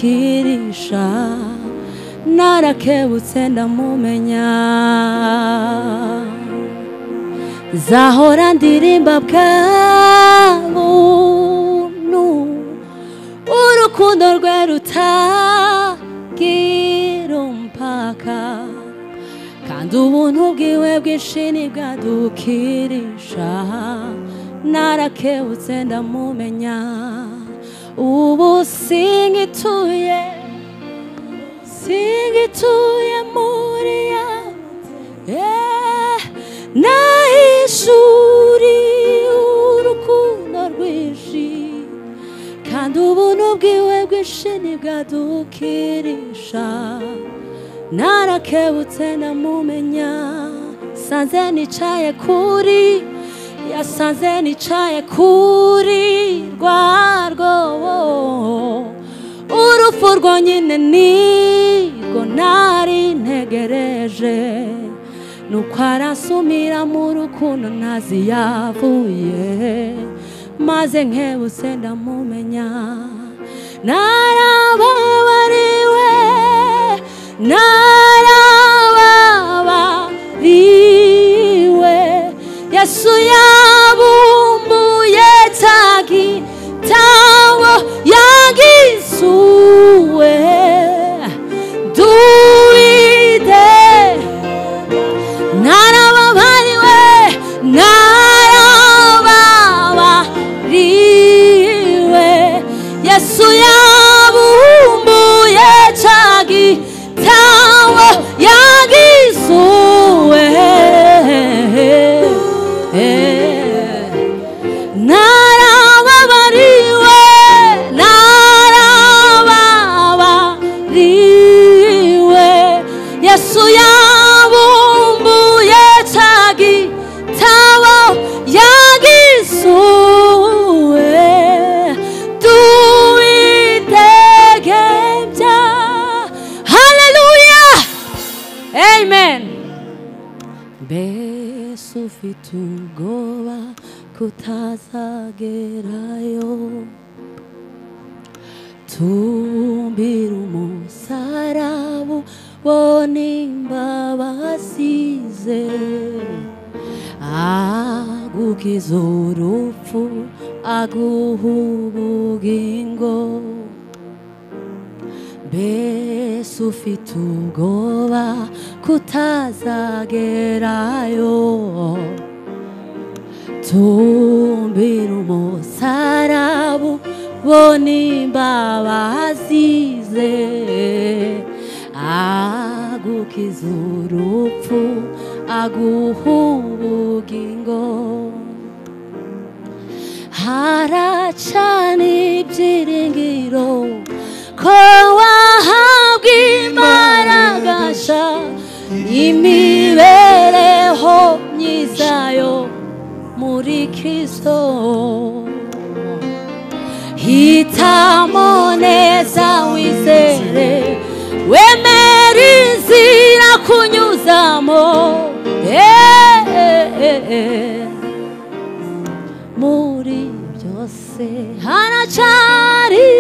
adukirisha narakebutse ndamumenya zahora ndirimba bw'ubuntu urukundo rwe rutagira umupaka kandi ubuntu bwiwe bwinshi nibwadukirisha narakebutse ndamumenya ubu singituye muri nahishuri urukundo rwinshi kandi ubuntu bwiwe bwinshi nibwadukirisha narakebutse ndamumenya sanze nicaye kuri yasanze nicaye kuri rwarwo urupfu rwonyine nirwo nari ntegereje nuko aransumira mu rukundo ntazi yavuye maze nkebutse ndamumenya narababariwe Yesu yabumbuye tagitawo yagisuwe duide narababariwe Yesu yabumbuye tagitawo yagisuwe Yesu yabumbuye tagitawo yagisuwe tuwitegembya haleluya amen mbese ufite ubwoba kutazagerayo tumbira umusaraba bona imbabasize agukiza urupfu aguha ubugingo mbese ufite ubwoba kutazagerayo tumbira umusaraba bona imbabasize agukiza urupfu aguha ubugingo haracana ibyiringiro ko wahabwa imbaraga nshya imibereho myiza yo muri Kristo hitamo neza wizere wemera inzira kunyuzamo muri byose haracari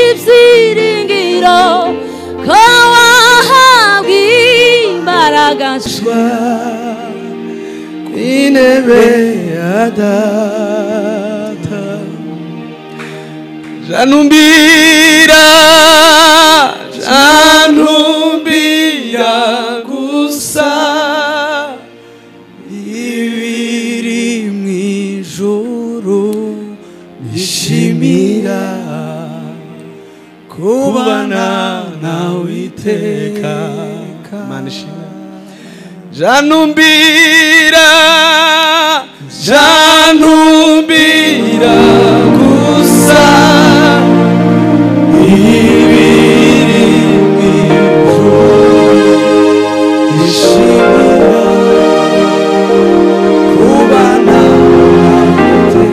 ibyiringiro ko wahabwa imbaraga nshya kw'intebe ya data janumbira gusa ibiri mw'ijuru bishimira kubana nawe iteka Mana ishimwe janumbira gusa ibiri mw'ijuru bishimira kubana nawe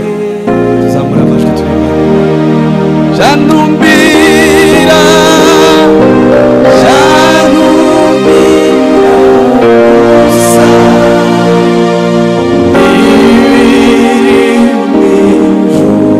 tuzamura amajwi turimo janumbira gusa ibiri mw'ijuru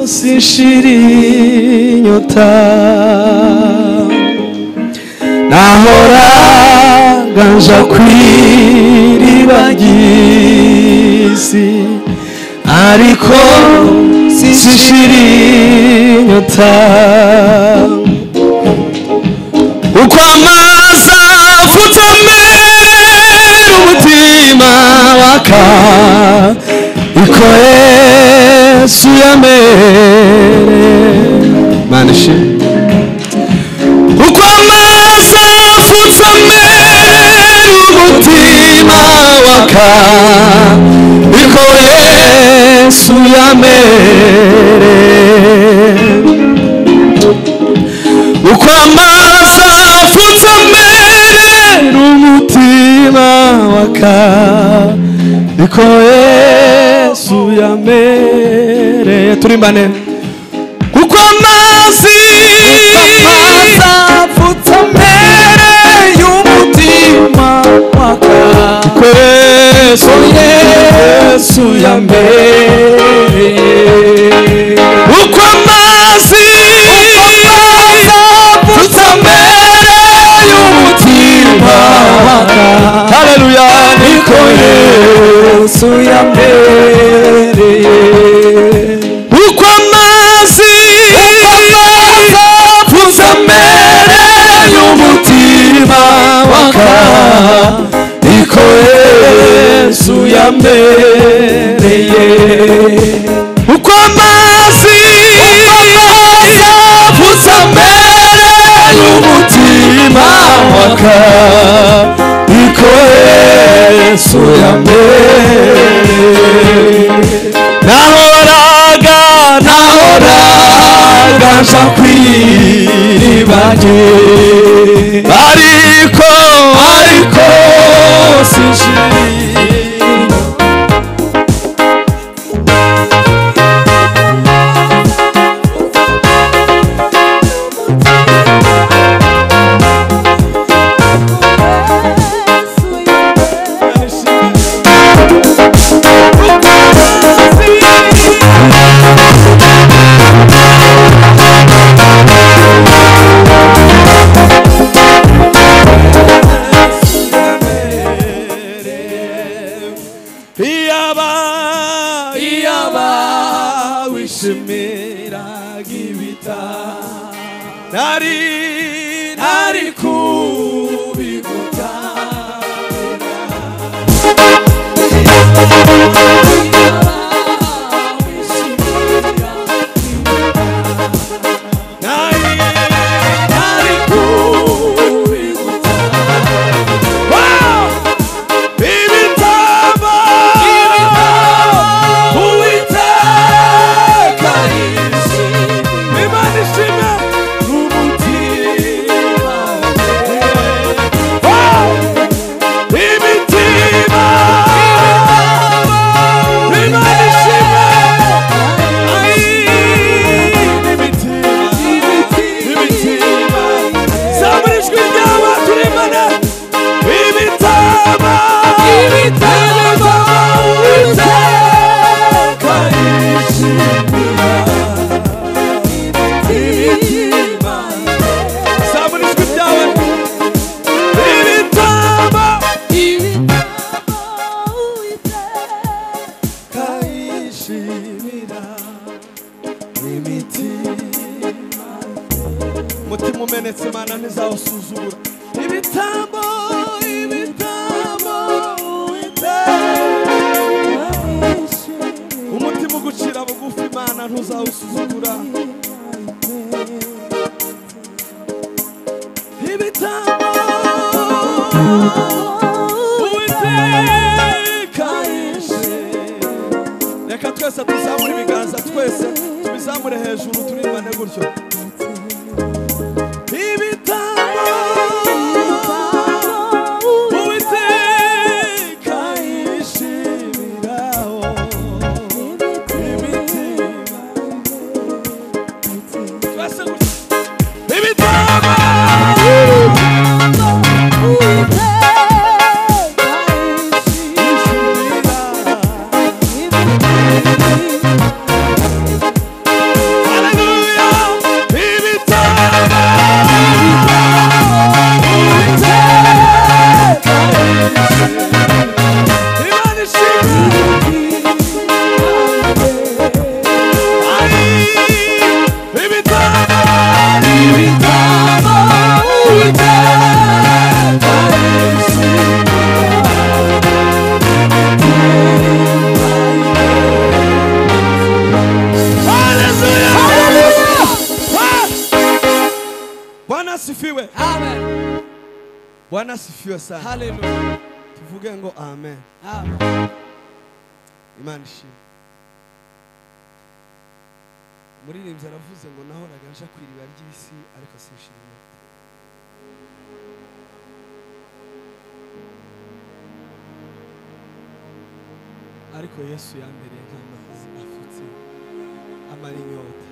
sinshira inyota nahoraga nja kw'iriba ry'isi ariko sinshira inyota uko amazi afutse mbere umutima waka iko Yesu yamere Mana ishimwe uko amazi afutse mbere umutima waka iko Yesu yamere uko amazi afutse mbere umutima waka iko Yesu yamere turimbane uko amazi afutse mbere y'umutima waka iko Yesu yamere uko amazi afutse mbere y'umutima waka haleluya niko Yesu yambereye uko amazi afutse mbere y'umutima waka niko Yesu yambereye uko amazi afutse mbere y'umutima waka niko Yesu yambereye nahoraga nja kw'iriba ariko sinshira nari kubiguta umutima umenetse Imana ntizawusuzugura ibitambo umutima ugucira bugufi Imana ntuzawusuzugura ibitambo reka twese tuzamure ibiganza twese tubizamure hejuru turimbane gutyo asifiwe. Amen. Bwana asifiwe sana. Hallelujah. Tuvuge ngo amen. Amen. Imana ishimwe. Umuririmbyi aravuze ngo nahoraga nja ku iriba ry'isi ariko sinshira inyota. Ariko Yesu yambereye nk'amazi afutse amara inyota.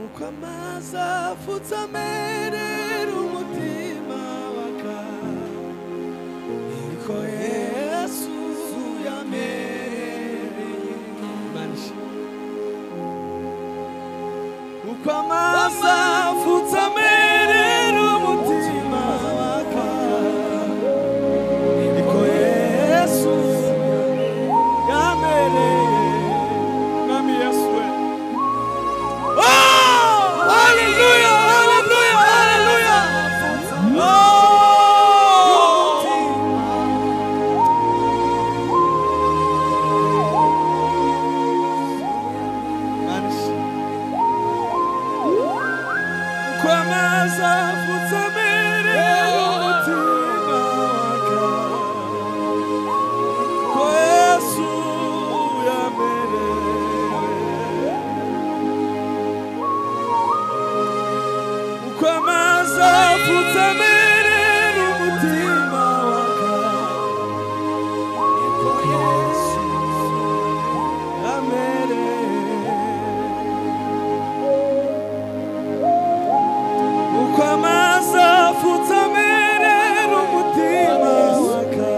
Uko amazi afutse amerera umutima waka, niko Yesu yamereye. Imana ishimwe. Uko amazi afutse amerera umutima waka, niko Yesu yamereye. Mwami Yesu we. Oh! Hallelujah! Hallelujah! Hallelujah! Oh! Kwamaza futamere umutima waka, ko Yesu yamereye. Kwamaza futamere umutima waka, ko Yesu yamereye. Kwamaza futamere umutima waka,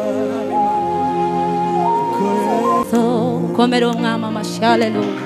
ko Yesu. Komera umwami amashyi. Hallelujah.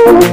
Oh,